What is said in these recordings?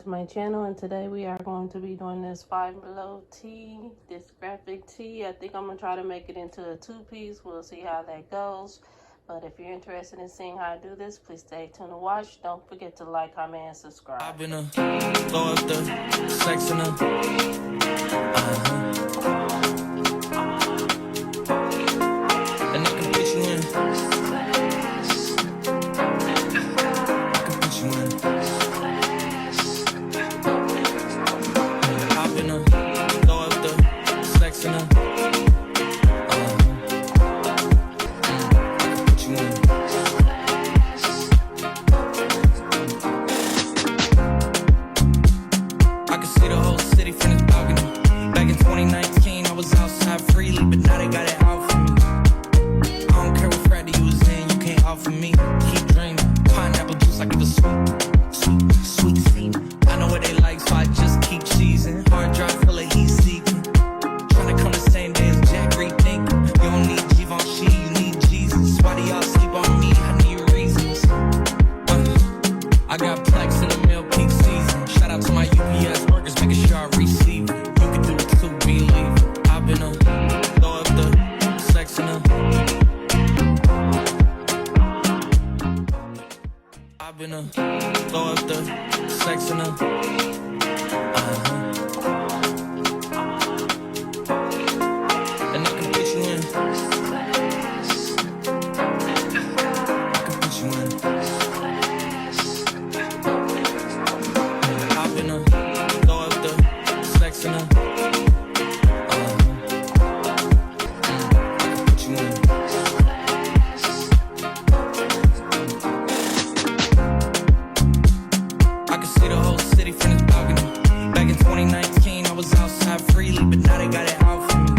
to my channel, and today we are going to be doing this Five Below tee, this graphic tee. I think I'm going to try to make it into a two-piece. We'll see how that goes. But if you're interested in seeing how I do this, please stay tuned to watch. Don't forget to like, comment, and subscribe. I've been throw up the sex in and I can put you in. I've been throw up the sex in I can see the whole city from this balcony. Back in 2019, I was outside freely, but now they got it out for me. I don't care what Friday you was in, you can't offer me. Keep dreaming, pineapple juice like it was sweet semen. I know what they like, so I just keep cheesing. Hard drive full of heat seeking. Trying to come the same day as Jack rethinking. You don't need Givenchy, you need Jesus. Why do y'all sleep on me? I need reasons. I got plex in the meal peak season. Shout out to my UPS workers, making sure I receive it. You can do it too, believe it. I've been throw up the sex in I've been throw up the sex in and I can put you in. I can put you in. I've been throw up the sex in I can put you in. I can see the whole city from this balcony. Back in 2019, I was outside freely, but now they got it out for me.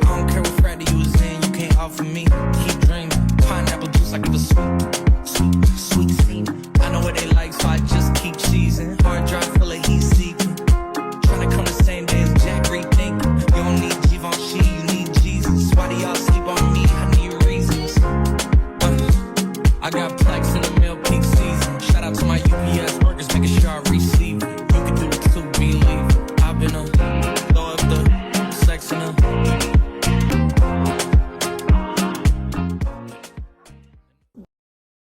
I don't care what Friday you was in, you can't offer me. Keep dreaming, pineapple juice like it was sweet.